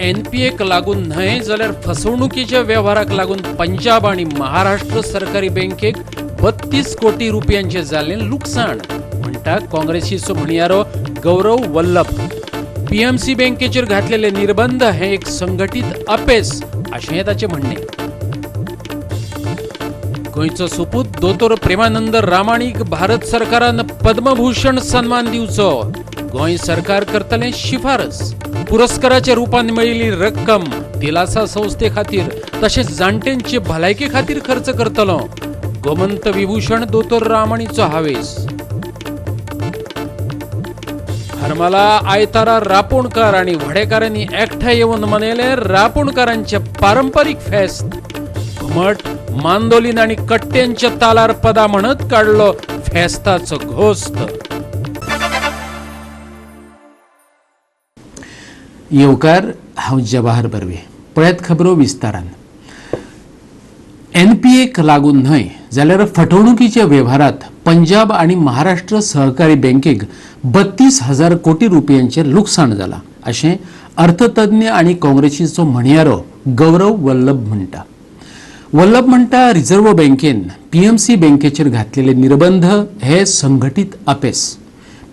NPA लागून न्हय जाल्यार फसवणुकीच्या व्यवहाराक लागून पंजाब आणि महाराष्ट्र सरकारी बँकेक 32 कोटी रुपयांचे जाल्ले लुकसाण म्हणटा काँग्रेसीचो म्हणयारो गौरव वल्लभ. PMC बँकेचेर घातलेले निर्बंध हे एक संघटित अपेस अशें ताचें म्हणणे. गोंयचो सुपूत दोतोर प्रेमानंद रामाणीक भारत सरकारान पद्मभूषण सन्मान दिवचो. गोंय सरकार करतले शिफारस. पुरस्काराच्या रूपान मेळिल्ली रक्कम दिलासा संस्थे खातीर तशेंच जाणट्यांचे भलायके खातीर खर्च करतलो. गोमंत विभूषण दोतोर रामाणीचो हावेस. हरमला आयतारा रापोणकार आणि व्हडेकारांनी एकठांय येवन मनयले रापोणकारांचे पारंपारीक फेस्त. घुमट, मांदोलीन आणि कट्ट्यांच्या तालार पदा म्हणत काढलो फेस्ताचो घोस्त. येवकार, हांव जवाहर बर्वे. पळयत खबरो विस्तारान. NPA लागून न्हय जाल्यार फटवणुकीच्या व्यवहारात पंजाब आणि महाराष्ट्र सहकारी बँकेक 32,000 कोटी रुपयांचे लुकसाण जाला अशें अर्थतज्ञ आणि काँग्रेसीचो म्हणयारो गौरव वल्लभ म्हणटा. वल्लभ म्हणटा रिझर्व्ह बँकेन PMC बँकेचेर घातलेले निर्बंध हे संघटित अपेस.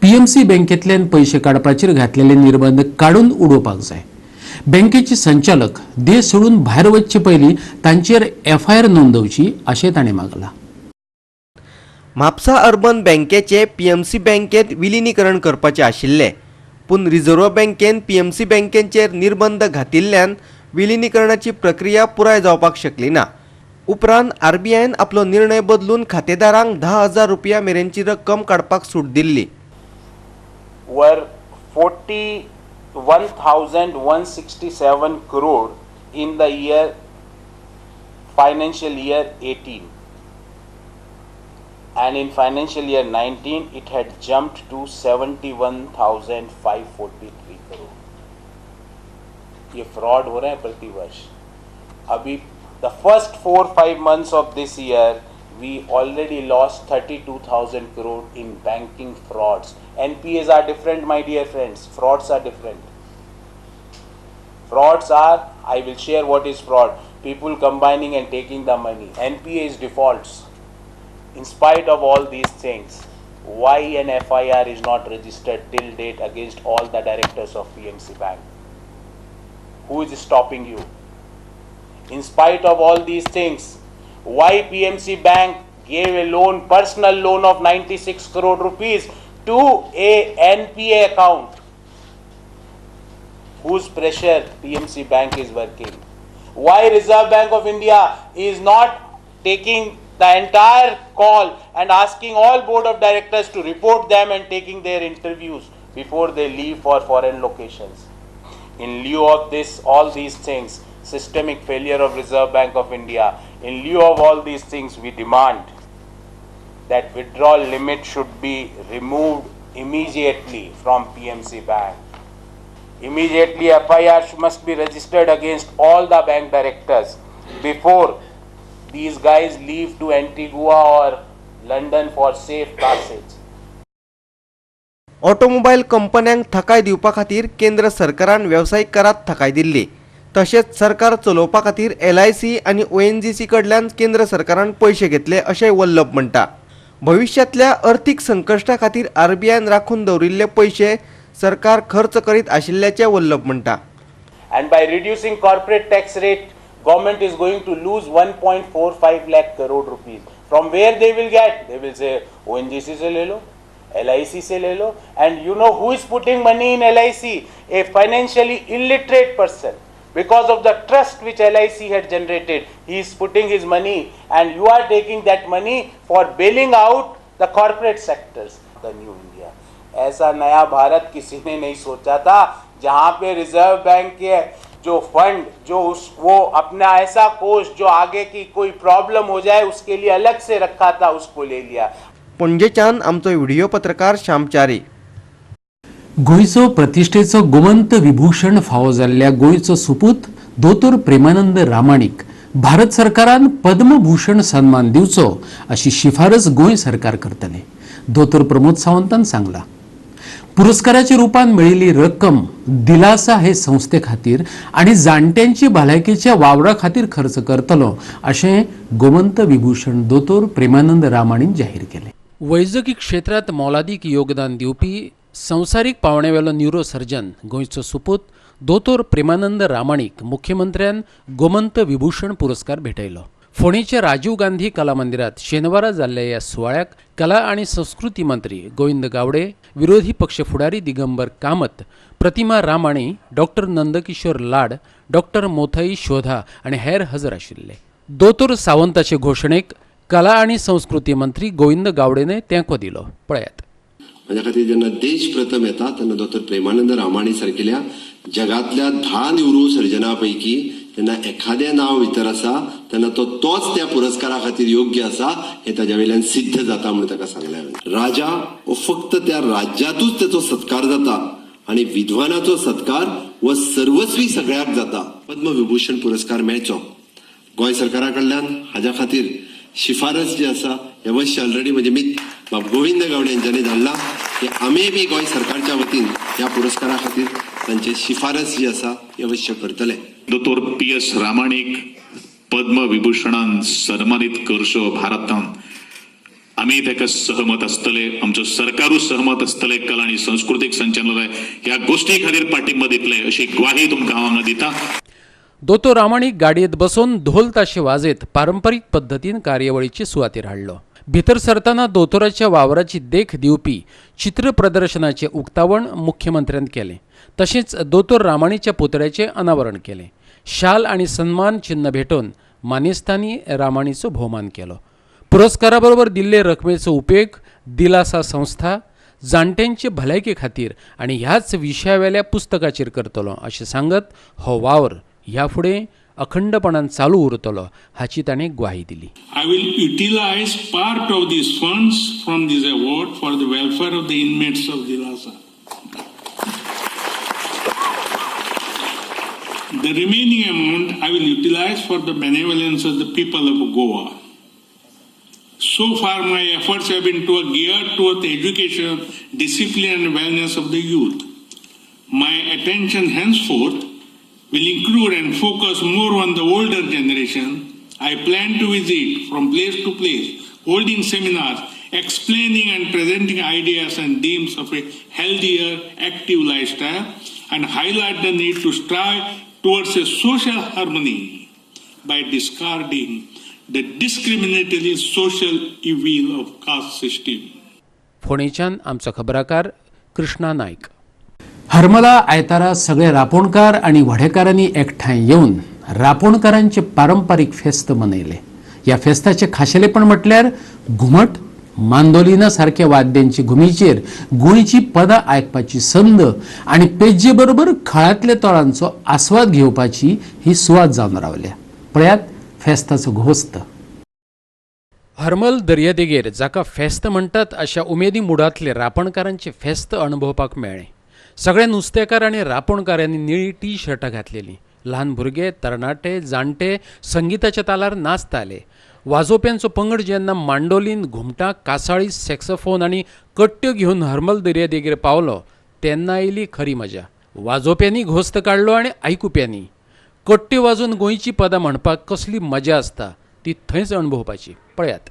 PMC बँकेतल्यान पैसे काडपाचेर घातलेले निर्बंध काडून उडोवपाक जाय. बँकेचे संचालक देश सोडून भायर वचचे पयलीं तांचेर FIR नोंदवची अशें ताणें मागलां. म्हापसा अर्बन बँकेचे PMC बँकेत विलीनीकरण करपाचे आशिल्ले, पूण रिझर्व्ह बँकेन PMC बँकेचेर निर्बंध घातिल्ल्यान विलीनीकरणाची प्रक्रिया पुराय जावपाक शकली ना. उपरांत RBIन आपलो निर्णय बदलून खातेदारांक 10,000 रुपया मेरेनची रक्कम काडपाक सूट Delhi. were 41,167 crore in the financial year 18, and in financial year 19 it had jumped to 71,543 crore. ये fraud हो रहा है प्रति वर्ष. अभी the first 4-5 months of this year we already lost 32,000 crore in banking frauds. NPAs are different, my dear friends. Frauds are different. Frauds are, I will share what is fraud. People combining and taking the money. NPA is defaults. In spite of all these things, why an FIR is not registered till date against all the directors of PMC Bank? Who is stopping you? In spite of all these things, why PMC Bank gave a loan, personal loan of 96 crore rupees to a NPA account? Whose pressure PMC Bank is working? Why Reserve Bank of India is not taking the entire call and asking all board of directors to report them and taking their interviews before they leave for foreign locations? In lieu of this, all these things, systemic failure of Reserve Bank of India, in lieu of all these things, we demand that withdrawal limit should be removed immediately from PMC Bank. Immediately FIR must be registered against all the bank directors before these guys leave to Antigua or London for safe passage. Automobile कंपन्यांक थकाय दिवपा खातीर केंद्र सरकारान वेवसायीक करात थकाय दिल्ली. तशेंच सरकार चलोवपा खातीर LIC आनी ONGC कडल्यान केंद्र सरकारान पयशे घेतले अशें वल्लभ म्हणटा. भविष्यातल्या अर्थीक संकश्टा खातीर RBIन राखून दवरिल्ले पयशे सरकार खर्च करीत आशिल्ल्याचे वल्लभ म्हणटा. And by reducing corporate tax rate, government is going to lose 1.45 lakh crore rupees. From where they will get? They will say ONGC se le lo, LIC se le lo. And you know who is putting money in LIC? A financially illiterate person. Because of the trust which LIC had generated, he is putting his money, and you are taking that money for bailing out the corporate sectors. The new India. ऐसा नया भारत किसी ने नहीं सोचा था, जहाँ पे reserve bank के जो fund जो वो अपना ऐसा कोष जो आगे की कोई प्रॉब्लम हो जाए उसके लिए अलग से रखा था, उसको ले लिया. पणजेच्यान आमचो व्हिडिओ पत्रकार श्यामचारी. गोंयचो प्रतिश्ठेचो गोमंत विभूषण फावो जाल्ल्या गोंयचो सुपूत दोतोर प्रेमानंद रामाणीक भारत सरकारान पद्मभूषण सन्मान दिवचो अशी शिफारस गोंय सरकार करतले. दोतोर प्रमोद सावंतान सांगला. पुरस्काराच्या रूपान मेळिल्ली रक्कम दिलासा हे संस्थे खातीर आणि जाणट्यांची भलायकेच्या वावरा खातीर खर्च करतलो अशें गोमंत विभूषण दोतोर प्रेमानंद रामाणीन जाहीर केलें. वैजकी क्षेत्रांत मोलादीक योगदान दिवपी संवसारीक पावंड्यावेलो न्यूरोसर्जन गोंयचो सुपूत दोतोर प्रेमानंद रामाणीक मुख्यमंत्र्यान गोमंत विभूषण पुरस्कार भेटयलो. फोंडेच्या राजीव गांधी कला मंदिरात शेनवारा जाल्ल्या ह्या सुवाळ्याक कला आनी संस्कृती मंत्री गोविंद गावडे, विरोधी पक्ष फुडारी दिगंबर कामत, प्रतिमा रामाणी, डॉक्टर नंदकिशोर लाड, डॉक्टर मोथई शोधा आनी हेर हजर आशिल्ले. दोतोर सावंताचे घोशणेक कला आनी संस्कृती मंत्री गोविंद गावडेने तेंको दिलो. पळयात. माझ्या खातीर जेन्ना देश प्रथम येता तेन्ना दोतोर प्रेमानंद रामाणी सारकेल्या जगातल्या 10 न्यूरो सर्जना पैकी जेन्ना एखादें नांव भितर आसा तेन्ना तोच त्या पुरस्कारा खातीर योग्य आसा हे ताच्या वयल्यान सिद्ध जाता म्हणून ताका सांगलें हांवें. राजा हो फक्त त्या राज्यातूच ताचो सत्कार जाता आनी विद्वानाचो सत्कार हो सर्वस्वी सगळ्याक जाता. पद्मविभूषण पुरस्कार मेळचो गोंय सरकारा कडल्यान हाज्या खातीर शिफारस जी आसा हे अवश्य ऑलरेडी म्हजे मित्र बाब गोविंद गावडे यांच्यानी धाडला की आमी बी गोंय सरकारच्या वतीन ह्या पुरस्कारा खातीर तांची शिफारस जी आसा ती अवश्य करतले. दोतोर PS रामाणीक पद्म विभूषणान सन्मानित करचो भारतान आमी ताका सहमत आसतले, आमचो सरकारूच सहमत आसतले. कला आनी संस्कृतीक संचालनालय ह्या गोष्टी खातीर पाठिंबो दितले अशी ग्वाही तुमकां हांव हांगा दिता. दोतोर रामाणीक गाडयेंत बसून ढोल ताशे वाजयत पारंपारीक पद्दतीन कार्यावळीचे सुवातेर हाडलो. भितर सरतना दोतोराच्या वावराची देख दिवपी चित्र प्रदर्शनाचे उक्तावण मुख्यमंत्र्यान केलें. तशेंच दोतोर रामाणीच्या पुतळ्याचें अनावरण केलें. शाल आनी सन्मान चिन्ह भेटोवन मानेस्तांनी रामाणीचो भोवमान केलो. पुरस्कारा बरोबर दिल्ले रकमेचो उपेग दिलासा संस्था जाणट्यांचे भलायके खातीर आनी ह्याच विशयावेल्या पुस्तकाचेर करतलो अशें सांगत हो वावर ह्या फुडें अखंडपणान चालू उरतलो हाची ताणें ग्वाही दिली. I will utilize part of these funds from this award for the welfare of the inmates of Dilasa. The remaining amount I will utilize for the benevolence of the people of Goa. So far my efforts have been geared towards the education, discipline and wellness of the youth. My attention henceforth will include and focus more on the older generation. I plan to visit from place to place, holding seminars, explaining and presenting ideas and themes of a healthier, active lifestyle, and highlight the need to strive towards a social harmony by discarding the discriminatory social evil of caste system. फोंडेच्यान आमचो खबराकार कृष्णा नायक. हरमला आयतारा सगळे रापोणकार आणि व्हडेकारांनी एकठांय येवन रापोणकारांचे पारंपारीक फेस्त मनयले. ह्या फेस्ताचे खाशेलेपण म्हटल्यार घुमट, मांदोलिना सारख्या वाद्यांची घुमीचेर गोंयची पदां आयकपाची संद आनी पेजे बरोबर खळांतल्या तोळांचो आस्वाद घेवपाची ही सुवात जावन रावल्या. पळयात फेस्ताचो घोस्त. हरमल दर्यादेगेर जाका फेस्त म्हणटात अशा उमेदी मुडांतले रापणकारांचे फेस्त अणभवपाक मेळ्ळें. सगळे नुस्तेकार आनी रापोणकारांनी निळी टी शर्टां घातलेलीं. ल्हान भुरगे, तरणाटे, जाणटे संगीताच्या तालार नाचताले. वाजोवप्यांचो पंगड जेन्ना मांडोलीन, घुमटां, कासाळी, सॅक्सोफोन आनी कट्ट्यो घेवन हरमल दर्यादेगेर पावलो तेन्ना आयली खरी मजा. वाजोवप्यांनी घोस्त काडलो आनी आयकुप्यांनी. कट्ट्यो वाजोवन गोंयची पदां म्हणपाक कसली मजा आसता ती थंयच अणभवपाची. पळयात.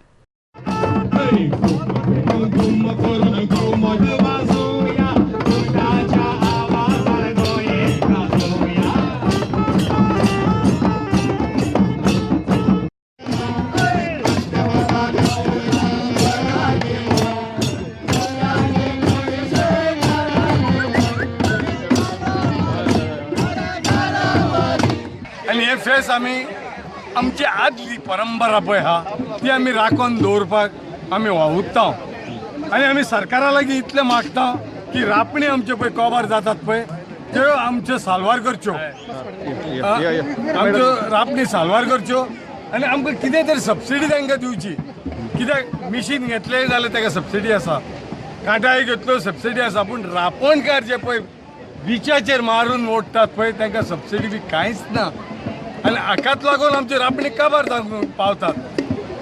आनी हे फेस आमी आमची आदली परंपरा पळय आहा ती आमी राखून दवरपाक आमी वावुरता. आनी आमी सरकारा लागीं इतलें मागता की रापणी आमच्यो पळय कवर जातात पळय त्यो आमच्यो साल्वार करच्यो, आमच्यो रापणी साल्वार करच्यो आनी आमकां कितें तरी सबसिडी तांकां दिवची. कित्याक मिशीन घेतलें जाल्यार ताका सबसिडी आसा, कांटाळी घेतल्यो सबसिडी आसा, पूण रापणकार जे पळय बिचाचेर मारून ओडटात पळय तांकां सबसिडी बी कांयच ना. आनी हाकाच लागून आमचे रापणी काबार जावंक पावतात.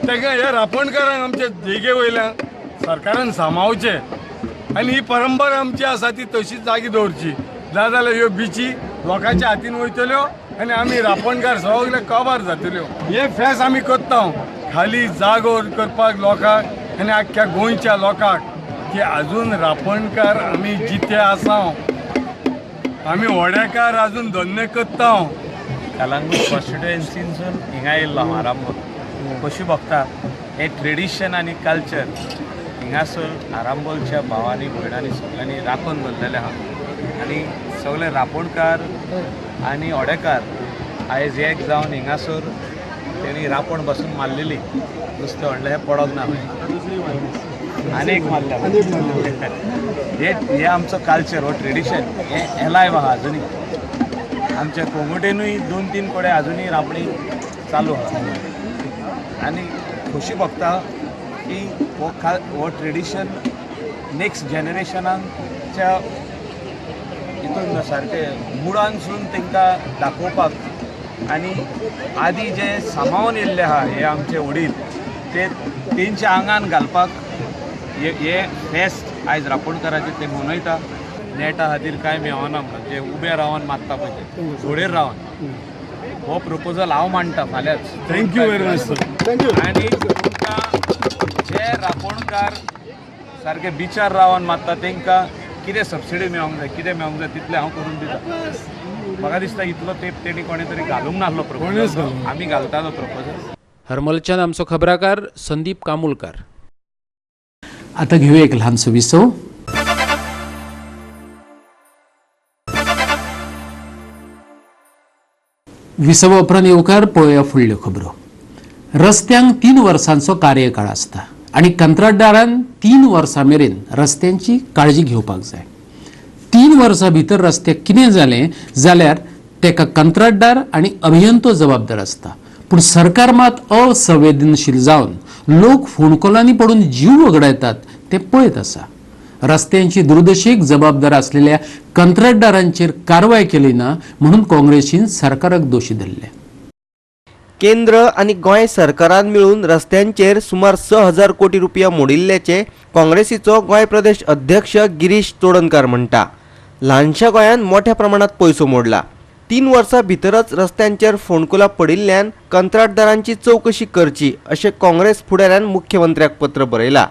ताका हे रापणकारांक आमचे देगे वयल्यान सरकारान सांबाळचें आनी ही परंपरा आमची आसा ती तशीच जागी दवरची ना जाल्यार ह्यो बिची लोकांच्या हातीन वयतल्यो आनी आमी रापणकार सगळे काबार जातल्यो. हे फेस आमी करता खाली जागो करपाक लोकांक आनी आख्ख्या गोंयच्या लोकांक की आजून रापणकार आमी जिते आसा. आमी वड्याकार आजून धन्य करता. कलंगूट कॉन्स्टिट्युएन्सीसून हिंगा येयल्लो हांव आरांबोल. कशी बघता हे ट्रेडिशन आनी कल्चर हिंगासर आरांबोलच्या भावांनी भयणांनी सगळ्यांनी राखून दवरलेले आहा आनी सगळे रापणकार आनी ओडेकार आयज एक जावन हिंगासर तेणी रापण बसून मारलेली नुस्तें व्हडलें हें पडोंक ना खंय आनीक मारल्या हे आमचो कल्चर हो ट्रेडिशन हें लायव आहा आजुनी आमच्या कोंगुटेनूय 2-3 कोडे अजूनही रापणी चालू आहा आनी खोशी बघता की हो ट्रेडिशन नेक्स्ट जनरेशनाच्या हितून सारकें मुळांसून तांकां दाखोवपाक आनी आदी जे सांबाळून येयल्ले आहा हे आमचे वडील ते तेंच्या आंगान घालपाक हे फेस्त आयज रापणकाराचे ते मनयता. नेटा खातीर कांय मेळना म्हणजे उबे रावन मागता पळय ते घोडेर रावन हो प्रपोजल हांव मांडटा फाल्यांच. Thank you very much sir. आनी तुमकां जे रापणकार सारके बिचार रावन मागता तांकां कितें सबसिडी मेळोंक जाय कितें मेळोंक जाय तितलें हांव करून दिता. म्हाका दिसता इतलो तेंप तेणी कोणे तरी घालूंक नासलो प्रपोजल आमी घालतालो प्रपोजल. हरमलच्यान आमचो खबराकार संदीप कामुलकार. आता घेऊया एक लहानसं विसव. विसव उपरांत येवकार पळोवया फुडल्यो खबरो. रस्त्यांक 3 वर्सांचो कार्यकाळ आसता आनी कंत्राटदारान 3 वर्सां मेरेन रस्त्यांची काळजी घेवपाक जाय. 3 वर्सां भितर रस्त्याक कितें जालें जाल्यार तेका कंत्राटदार आनी अभियंतो जबाबदार आसता. पूण सरकार मात असंवेदनशील जावन लोक फोनकॉलांनी पडून जीव वगडायतात ते पळयत आसा. रस्त्यांची दुर्दशेक जबाबदार असलेल्या कंत्राटदारांचेर कारवाय केली ना म्हणून काँग्रेसीन सरकाराक दोशी धरले. केंद्र आणि गोंय सरकारान मिळून रस्त्यांचेर सुमार 6,000 कोटी रुपया मोडिल्ल्याचे काँग्रेसीचो गोंय प्रदेश अध्यक्ष गिरीश चोडणकार म्हणटा. ल्हानशा गोंयान मोठ्या प्रमाणात पयसो मोडला. 3 वर्सां भितरच रस्त्यांचेर फोंडकुलां पडिल्ल्यान कंत्राटदारांची चवकशी करची अशें काँग्रेस फुडाऱ्यान मुख्यमंत्र्याक पत्र बरयलां.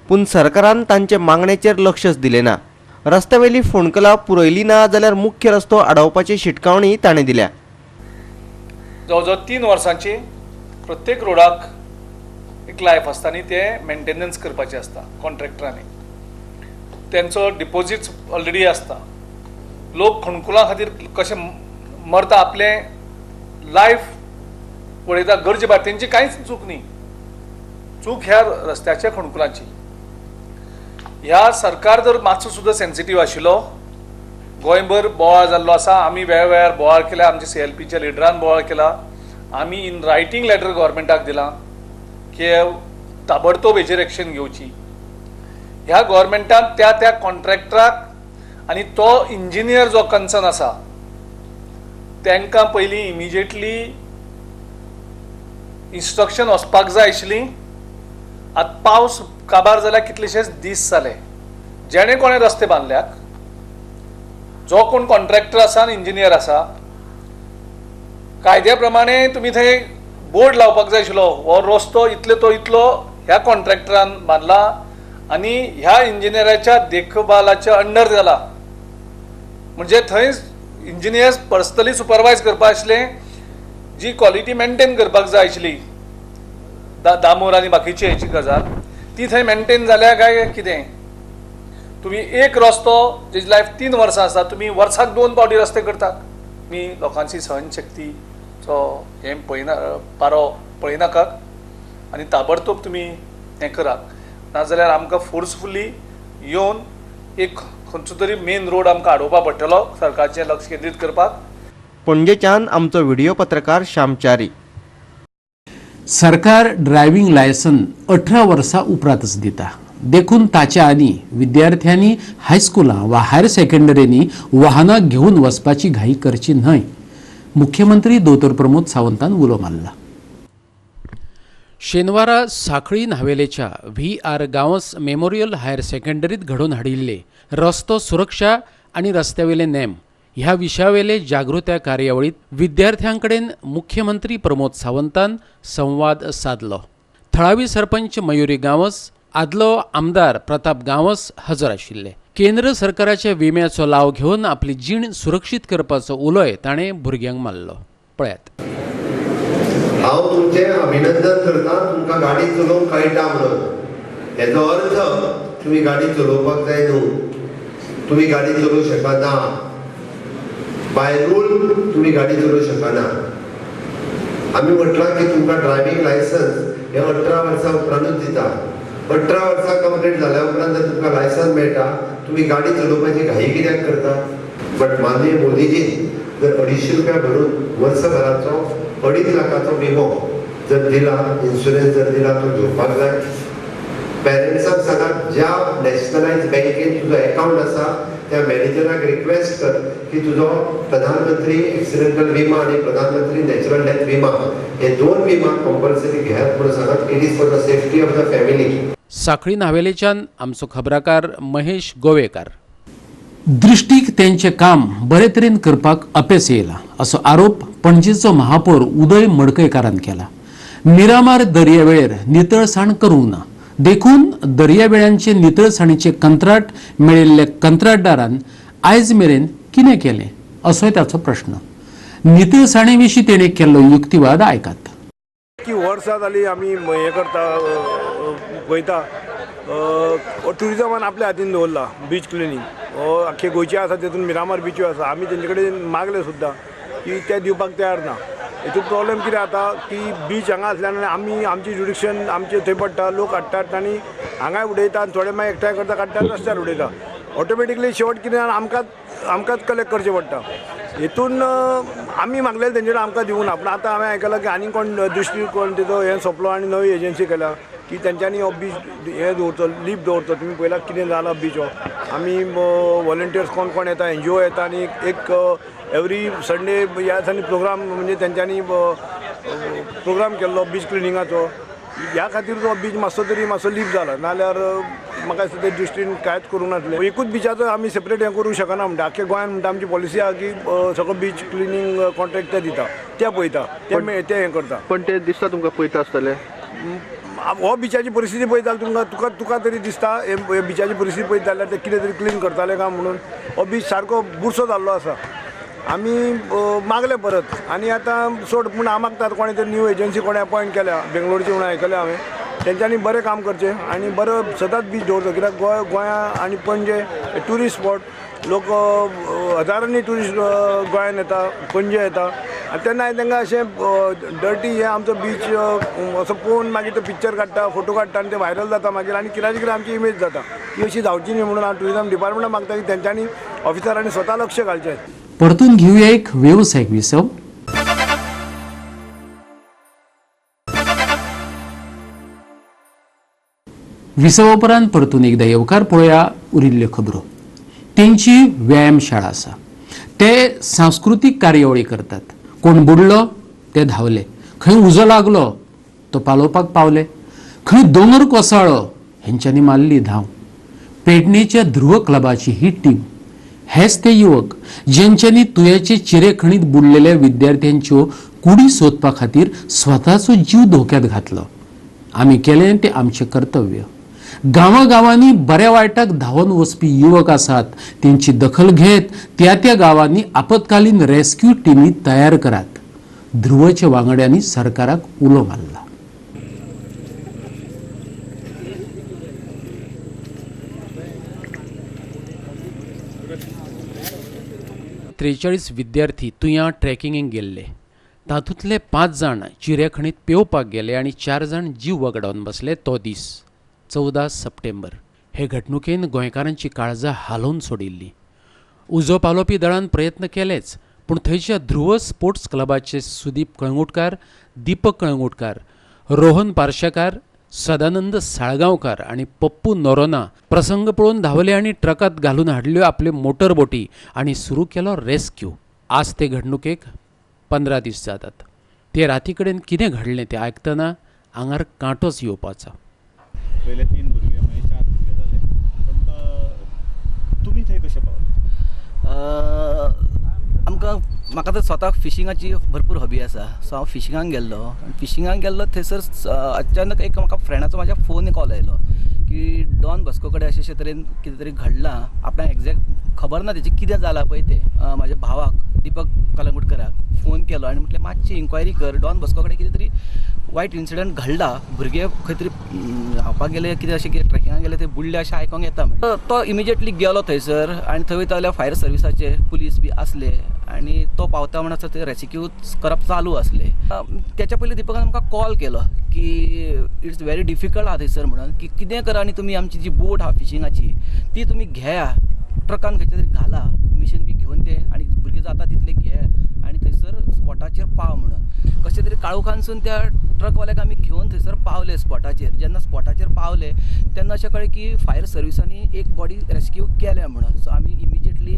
पूण सरकारान तांचे मागणेचेर लक्षच दिलें ना. रस्त्यावेली फोंडकुलां पुरयली ना जाल्यार मुख्य रस्तो आडावपाची शिटकावणी ताणें दिल्या. जवळजवळ 3 वर्सांची प्रत्येक रोडाक एक लायफ आसता आनी ते मेंटेनन्स करपाचें आसता कॉन्ट्रॅक्टरांनी. तेंचो डिपॉझिट्स ऑलरेडी आसता. लोक फोंडकुलां खातीर कशें मरता आपलें लायफ पळयता गरजे भायर तेंची कांयच चूक न्ही. चूक ह्या रस्त्याच्या फोंडकुलांची. ह्या सरकार जर मातसो सुद्दां सेन्सिटीव आशिल्लो गोंयभर बोवाळ जाल्लो आसा. आमी वेळोवेळार बोवाळ केल्या. आमच्या CLPच्या लिडरान बोवाळ केला. आमी इन रायटींग लेटर गव्हर्मेंटाक दिलां की ताबडतोब हेचेर एक्शन घेवची. ह्या गव्हर्मेंटान त्या कॉन्ट्रॅक्टराक आनी तो इंजिनियर जो कन्सर्न आसा तांकां पयलीं इमिजिएटली इन्स्ट्रक्शन वचपाक जाय आशिल्ली. आतां पावस काबार जाल्यार कितलेशेच दीस जाले. जेणे कोणें रस्ते बांदल्याक जो कोण कॉन्ट्रॅक्टर आसा आनी इंजिनियर आसा कायद्या प्रमाणे तुमी थंय बोर्ड लावपाक जाय आशिल्लो हो रस्तो इतलो तो इतलो ह्या कॉन्ट्रॅक्टरान बांदला आनी ह्या इंजिनियराच्या देखभालाच्या अंडर जाला. म्हणजे थंय इंजिनियर्स पर्सनली सुपरवायज करपाक आशिल्ले. जी क्वॉलिटी मेंटेन करपाक जाय आशिल्ली दामोर आनी बाकीची हेची गजाल ती थंय मेंटेन जाल्या काय कितें. तुम्ही एक रस्तो जेची लायफ 3 वर्सां आसा तुम्ही वर्साक 2 पावटी रस्ते करतात. मी लोकांची सहनशक्तीचो हे पळयना पारो पळयनाकात आनी ताबडतोब तुम्ही हें करात. नाजाल्यार आमकां फोर्सफुली येवन एक खंयचो तरी मेन रोड आमकां आडोवपा पडटलो सरकारचें लक्ष केंद्रीत करपाक. पणजेच्यान आमचो व्हिडिओ पत्रकार श्याम च्यारी. सरकार ड्रायव्हिंग लायसन 18 वर्सां उपरांतच दिता. देखून ताच्या आनी विद्यार्थ्यांनी हायस्कुलां वा हायर सेकंडरींनी वाहनां घेवन वचपाची घाई करची न्हय. मुख्यमंत्री दोतोर प्रमोद सावंतान उलो मारला. शेनवारा साखळी न्हावेलेच्या VR गांवस मेमोरियल हायर सेकंडरीत घडोवन हाडिल्ले रस्तो सुरक्षा आणि रस्त्यावेले नेम ह्या विशयावेले जागृती कार्यावळीत विद्यार्थ्यांकडेन मुख्यमंत्री प्रमोद सावंतान संवाद साधलो. थळावी सरपंच मयुरी गांवस आदलो आमदार प्रताप गांवस हजर आशिल्ले. केंद्र सरकाराच्या विम्याचो लाव घेवन आपली जीण सुरक्षीत करपाचो उलोय ताणें भुरग्यांक मारलो. पळयात. हांव तुमचें अभिनंदन करता, तुमकां गाडी चलोवंक कळटा म्हणून. हेजो अर्थ तुमी गाडी चलोवपाक जाय न्हू, तुमी गाडी चलोवंक शकना, बाय रूल तुमी गाडी चलोवंक शकना. आमी म्हटलां की तुमकां ड्रायव्हिंग लायसन्स हे 18 वर्सां उपरांतूच दिता. 18 वर्सां कंप्लीट जाल्या उपरांत जर तुमकां लायसन्स मेळटा, तुमी गाडी चलोवपाची घाई कित्याक करता? बट माननीय मोदीजीन जर 250 रुपया भरून वर्सभराचो 2.5 लाखाचो विमो जर दिला, इन्शुरन्स जर दिला, तो घेवपाक जाय. पेरेंट्सांक सांगात, ज्या नॅशनलायज बँकेन तुजो अकाउंट आसा त्या मॅनेजराक रिक्वेस्ट कर की तुजो प्रधानमंत्री एक्सिडेंटल विमा आणि प्रधानमंत्री नॅचरल डेथ विमा हे 2 विमा कंपल्सरी घेयात म्हणून सांगात. It is for the safety of the family. साखळी न्हावेलेच्यान आमचो खबराकार महेश गोवेकार. दृष्टीक तेंचें काम बरे तरेन करपाक अपेस येयला असो आरोप पणजेचो महापौर उदय मडकयकारान केला. मिरामार दर्यावेळेर नितळसाण करूंक ना देखून दर्यावेळ्यांचे नितळसाणीचे कंत्राट मेळिल्ल्या कंत्राटदारान आयज मेरेन कितें केलें असोय ताचो प्रश्न. नितळसाणे विशीं तेणें केल्लो युक्तिवाद आयकात. की वर्सां जाली आमी हे करता पळयता ट्युरिजमान आपल्या हातीन दवरला बीच क्लिनींग. आख्खे गोंयचे आसा तेतून मिरामार बीच्यो आसा. आमी तेंचे कडेन मागले सुद्दां की ते दिवपाक तयार ना. हेतून प्रॉब्लेम कितें जाता की बीच हांगा आसल्यान आमी आमची जुडिक्शन आमचे थंय पडटा, लोक हाडटात आनी हांगाय उडयतात, थोडे मागीर एकठांय करता, काडटात रस्त्यार उडयता. ऑटोमॅटिकली शेवट कितें आमकांच कलेक्ट करचें पडटा. हेतून आमी मागलेलें तेंचे कडेन आमकां दिवूं ना. पूण आतां हांवें आयकलां की आनी कोण दृश्टी कोण तेजो हें सोंपलो आनी नवी एजन्सी केल्या की तेंच्यांनी हो बीच हें दवरचो, लीप दवरचो. तुमी पळयलां कितें जाला बीचो. आमी वॉलंटियर्स कोण कोण येता, NGO येता आनी एक एवरी संडे ह्या दिसांनी प्रोग्राम म्हणजे तेंच्यांनी प्रोग्राम केल्लो बीच क्लिनिंगाचो. ह्या खातीर तो बीच मातसो लीप जाला, नाल्यार म्हाका दिसता ते दृश्टीन कांयच करूंक नासलें. एकूच बिचाचो आमी सेपरेट हें करूंक शकना म्हणटा. आख्या गोंयान म्हणटा आमची पॉलिसी आहा की सगळो बीच क्लिनींग कॉन्ट्रॅक्ट ते दिता, ते पळयता, ते हें करता. पण ते दिसता तुमकां पळयता आसतलें. हो बिचाची परिस्थिती पळयता तुका तरी दिसता हे बिचाची परिस्थिती पळयता जाल्यार ते कितें तरी क्लीन करताले काय म्हणून. हो बीच सारको बुरसो जाल्लो आसा. आमी मागले परत आनी आतां सोड पूण हांव मागतात कोणें तरी न्यू एजन्सी कोणें अपॉयंट केल्या बेंगलोरची म्हणून आयकलें हांवें. तेंच्यांनी बरें काम करचें आनी बरो सदांच बीच दवरचो. कित्याक गोंया आनी पणजे ट्युरिस्ट स्पॉट लोक हजारांनी ट्युरिस्ट गोंयान येता, पणजे येता. आनी तेन्ना हांवें तांकां अशें डर्टी हें आमचो बीच असो पळोवन मागीर तो पिक्चर काडटा, फोटो काडटा आनी ते व्हायरल जाता मागीर आनी कितें आमची इमेज जाता. ती अशी जावची न्ही म्हणून हांव ट्युरिजम डिपार्टमेंटाक मागता की तेंच्यांनी ऑफिसरांनी स्वता लक्ष घालचें. परतून घेऊया एक व्यावसायिक विसव. विसव उपरांत परतून एकदा येवकार पळोवया उरिल्ल्यो खबरो. तेंची व्यायामशाळा आसा. ते सांस्कृतीक कार्यावळी करतात. कोण बुडलो ते धांवले, खंय उजो लागलो तो पालोवपाक पावले, खंय दोंगर कोसळ्ळो हेंच्यांनी मारली धांव. पेडणेच्या ध्रुव क्लबाची ही टीम. हेच ते युवक ज्यांच्यांनी तुयेचे चिरेखणीत बुडलेल्या विद्यार्थ्यांच्यो कुडी सोदपा खातीर स्वताचो जीव धोक्यात घातलो. आमी केलें तें आमचें कर्तव्य. गांवांनी बऱ्या वायटाक धांवन वचपी युवक आसात, तेंची दखल घेत त्या गांवांनी आपतकालीन रेस्क्यू टिमी तयार करात. ध्रुवच्या वांगड्यांनी सरकाराक उलो मारला. 43 विद्यार्थी तुया ट्रॅकिंगेक गेल्ले. तातूंतले 5 जाण चिरेखणीत पेवपाक गेले आनी 4 जाण जीव वगडावन बसले. तो दीस 14 सप्टेंबर. हे घडणुकेन गोंयकारांची काळजां हालोवन सोडिल्ली. उजो पालोवपी दळान प्रयत्न केलेच, पूण थंयच्या ध्रुव स्पोर्ट्स क्लबाचे सुदीप कळंगुटकार, दीपक कळंगुटकार, रोहन पार्शेकार, सदानंद साळगांवकार आणि पप्पू नोरोना प्रसंग पळोवन धांवले आनी ट्रकात घालून हाडल्यो आपल्यो मोटर बोटी आनी सुरू केलो रेस्क्यू. आज ते घडणुकेक 15 दीस जातात. ते राती कडेन कितें घडलें तें आयकतना आंगार कांटोच येवपाचो. पयले 3 भुरगे मागीर 4 भुरगे जाले. पण तुमी थंय कशे पावले? म्हाका तर स्वताक फिशिंगाची भरपूर हॉबी आसा, सो हांव फिशिंगाक गेल्लो थंयसर अचानक एक म्हाका फ्रेंडाचो म्हाज्या फोन कॉल आयलो की डॉन बस्को कडेन अशें तरेन कितें तरी घडलां. आपणाक एग्जॅक्ट खबर ना तेजें कितें जालां पळय तें. म्हाज्या भावाक दीपक कलंगुटकराक फोन केलो आनी म्हटलें मातशी इन्क्वायरी कर, डॉन बस्को कडेन कितें तरी वायट इन्सिडंट घडला, भुरगे खंय तरी हांवपाक गेले कितें अशें कितें ट्रॅकिंगाक गेले ते बुडले अशें आयकोंक येता. तो इमिजिएटली गेलो थंयसर आनी थंय वयता फायर सर्विसाचे पुलीस बी आसले आनी तो पावता म्हणसर ते रेस्क्यू करप चालू आसले. त्याच्या पयलीं दीपकान आमकां कॉल केलो की इट्स व्हेरी डिफिकल्ट आहा थंयसर म्हणून, की कितें करा आनी तुमी आमची जी बोट आहा फिशिंगाची ती तुमी घेया, ट्रकान खंयच्या तरी घाला, मिशन बी घेवन ते आनी भुरगे जाता तितले घे आनी थंयसर स्पॉटाचेर पाव म्हणून. कशें तरी काळोखानसून त्या ट्रकवाल्याक आमी घेवन थंयसर पावले स्पॉटाचेर. जेन्ना स्पॉटाचेर पावले तेन्ना अशें कळ्ळें की फायर सर्विसांनी एक बॉडी रेस्क्यू केल्या म्हणून. सो आमी इमिजिएटली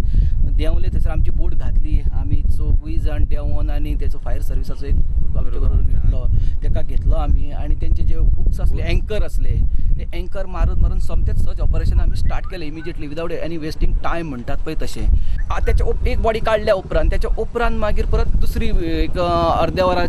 देंवले थंयसर, आमची बोट घातली, आमी 4 जाण देंवन आनी तेचो फायर सर्विसाचो एक भुरगो आमचे बरोबर घेतलो, ताका घेतलो आमी आनी तेंचे जे हुक्स आसले, एंकर आसले, ते एंकर मारून सोमतेच सर्च ऑपरेशन आमी स्टार्ट केलें immediately without any wasting time म्हणटात पळय तशें. त्याच्या एक बॉडी काडल्या उपरांत, त्याच्या उपरांत मागीर परत दुसरी एक अर्द्या वरान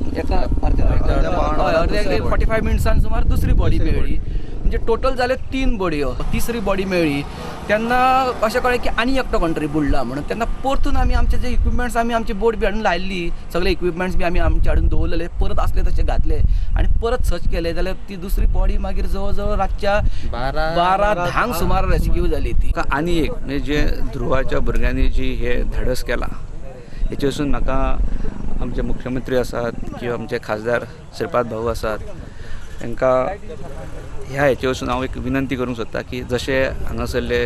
45 मिनिट्सान सुमार दुसरी बॉडी मेळ्ळी. म्हणजे टोटल जाले 3 बॉडयो. तिसरी बॉडी मेळ्ळी तेन्ना अशें कळ्ळें की आनी एकटो कोण बुडला म्हणून. तेन्ना परतून आमी आमचे जे इक्विपमेंट्स आमी आमची बोट बी हाडून लायल्ली, सगळे इक्विपमेंट्स बी आमी आमचे हाडून दवरलेले, परत आसले तशे घातले आनी परत सर्च केले जाल्यार ती दुसरी बॉडी मागीर जवळ जवळ रातच्या 12-10 सुमार रेस्क्यू जाली ती. आनी एक म्हणजे जे ध्रुवाच्या भुरग्यांनी जी हे धाडस केलां हेचे वचून म्हाका आमचे मुख्यमंत्री आसात किंवा आमचे खासदार श्रीपाद भाऊ आसात तांकां ह्या हेचे वचून हांव एक विनंती करूंक सोदता की जशे हांगासरले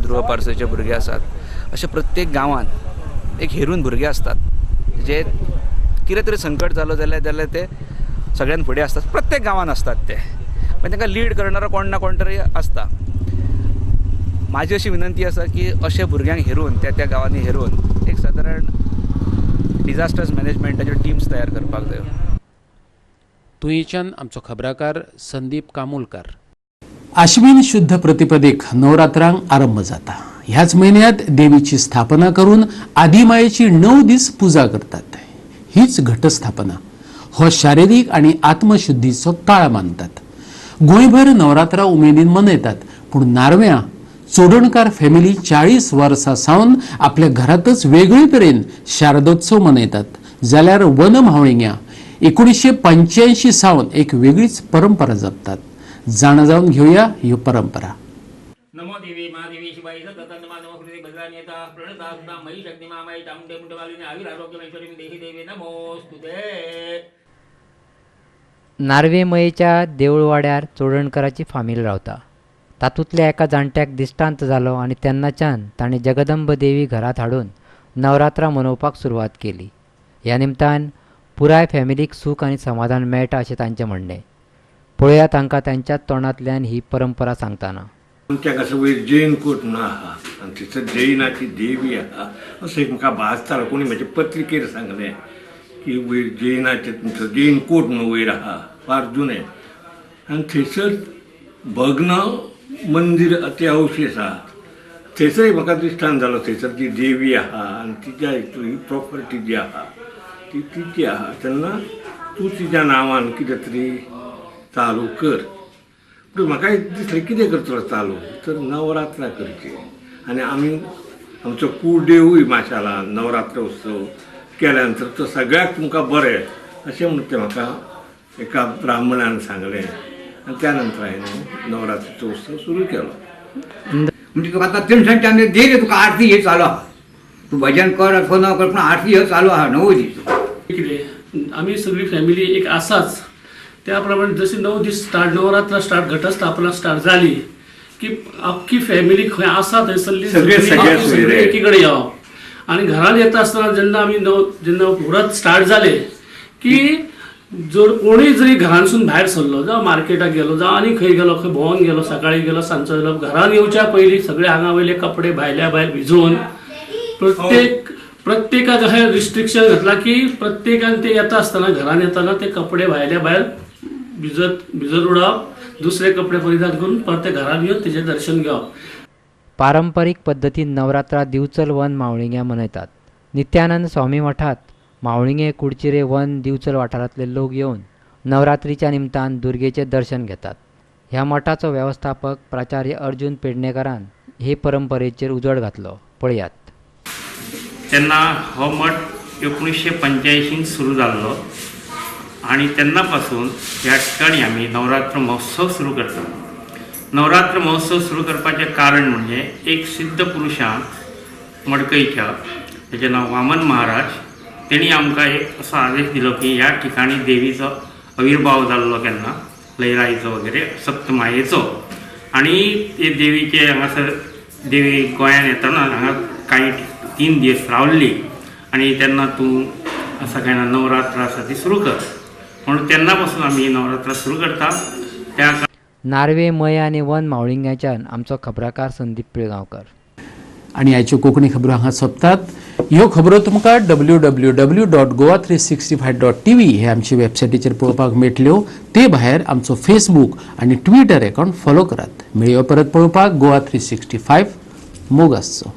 ध्रुव पार्सेचे भुरगे आसात अशे प्रत्येक गांवांत एक हेरून भुरगे असतात जे कितें तरी संकट जालो जाल्यार ते सगळ्यान फुडें असतात. प्रत्येक गांवांत असतात ते, पण तांकां लीड करणारो कोण ना कोण तरी आसता. म्हाजी अशी विनंती आसा की अशे भुरग्यांक हेरून त्या गांवांनी हेरून एक सादारण डिजास्टर्स मॅनेजमेंटाच्यो टिम्स तयार करपाक जाय. तुयेच्यान आमचो खबराकार संदीप कामोलकार. आश्विन शुद्ध प्रतिपदेक नवरात्रांक आरंभ जाता. ह्याच म्हयन्यात देवीची स्थापना करून आदिमायेची 9 दीस पुजा करतात. हीच घटस्थापना हो शारिरीक आणि आत्मशुद्धीचो काळ मानतात. गोंयभर नवरात्रा उमेदीन मनयतात, पूण नारव्यां चोडणकार फॅमिली 40 वर्सां सावन आपल्या घरातच वेगळे तरेन शारदोत्सव मनयतात. जाल्यार वन म्हावळिंग्या 1985 सावन एक वेगळीच परंपरा जपतात. जाणा जावन घेवया ह्यो परंपरा. नमो देवी महादेवी शिवाय सततनमा नमो हृदय भद्रान्यता प्रणता सुधा मयी शक्ती मामाई चामुंडे मुंडवालिनी आयुर आरोग्यमेश्वरी देही देवी नमोस्तुते. नार्वे मयेच्या देवळवाड्यार चोडणकराची फामील रावता. तातूंतल्या एका जाणट्याक दिश्टांत जालो आनी तेन्नाच्यान ताणें जगदंब देवी घरांत हाडून नवरात्रां मनोवपाक सुरवात केली. ह्या निमतान पुराय फॅमिलीक सूख आनी समाधान मेळटा अशें तांचें म्हणणें. पळोवया तांकां तांच्याच तोंडांतल्यान ही परंपरा सांगतना. आमच्याक असं वयर जैन कोट ना आहा आनी थंयसर जैनाची देवी आहा असं एक म्हाका भासतालो. कोणी म्हाज्या पत्रिकेर सांगलें की वयर जैनाचे तुमचो जैन कोट म्हणून वयर आहा फार जुने आनी थंयसर भग्न मंदिर ते अवशेश आहात. थंयसर म्हाका दिश्टांत जालो थंयसर ती देवी आहा आनी तिच्या ही प्रॉपर्टी जी आहा ती तिची आहा. तेन्ना तूं तिच्या नांवान कितें तरी चालू कर. पूण म्हाका दिसलें कितें करतलो चालू, तर नवरात्रां करची आनी आमी आमचो कुळदेवूय माशेलान नवरात्र उत्सव केल्या नंतर तो सगळ्याक तुमकां बरें अशें म्हणून तें म्हाका एका ब्राह्मणान सांगलें आनी त्या नंतर हांवें नवरात्रीचो उत्सव सुरू केलो. म्हणजे तुका आतां तिनसांजचे आमी डेली तुका आरती हे चालू आहा. तूं भजन कर असो न कर पूण आरती हे चालू आहा 9 दीस. कितें आमी सगळी फॅमिली एक आसाच. त्या प्रमाणे जशी 9 दीस नवरात्र स्टार्ट घटस्थापना स्टार्ट जाली की अख्खी फॅमिली खंय आसा थंयसरली सगळे एकी कडेन येवप आनी घरान येता आसतना जेन्ना आमी जेन्ना व्रत स्टार्ट जाले की जर कोणूय जरी घरानसून भायर सरलो जावं मार्केटाक गेलो जावं आनी खंय गेलो खंय भोंवून गेलो सकाळी गेलो सांजचो गेलो घरान येवच्या पयलीं सगळे हांगा वयले कपडे भायल्या भायर भिजोवन प्रत्येकाक अशें रिस्ट्रिक्शन घातलां की प्रत्येकान ते येता आसतना घरान येताना ते कपडे भायल्या भायर भिजत उडप, दुसरे कपडे परिधान करून परते घरात येऊन त्याचे दर्शन घेवप. पारंपरिक पद्धतीन नवरात्रात दिवचल वन मावळिंगे मनयतात. नित्यानंद स्वामी मठात मावळिंगे, कुडचिरे, वन, दिवचल वाठारांतले लोक येवन नवरात्रीच्या निमतान दुर्गेचे दर्शन घेतात. ह्या मठाचो व्यवस्थापक प्राचार्य अर्जुन पेडणेकरान हे परंपरेचेर उजवाड घातलो. पळयात. तेन्ना हो मठ 1985 सुरू जाल्लो आणि तेन्ना पासून ह्या ठिकाणी आमी नवरात्र महोत्सव सुरू करतात. नवरात्र महोत्सव सुरू करपाचें कारण म्हणजे एक सिद्ध पुरुशान मडकईच्या, तेचें नांव वामन महाराज, तेणी आमकां एक असो आदेश दिलो की ह्या ठिकाणी देवीचो आविर्भाव जाल्लो केन्ना लयराईचो वगैरे सप्तमायेचो, आणि ते देवीचे हांगासर देवी गोंयांत येतना हांगा काही 3 दीस रावल्ली आणि तेन्ना तूं सगळ्यांना नवरात्र आसा ती सुरू कर म्हणून तेन्ना पासून आमी नवरात्र सुरू करता. त्या नार्वे, मय आनी वन मावळिंग्याच्यान आमचो खबराकार संदीप पिळगांवकर. आणि आयच्यो कोंकणी खबरो हांगा सोंपतात. ह्यो खबरो तुमकां www.goa365.tv हे आमचे वेबसायटीचेर पळोवपाक मेळटल्यो. ते भायर आमचो फेसबूक आनी ट्विटर अकावंट फॉलो करात. मेळयो परत पळोवपाक गोवा 365 मोग आसचो.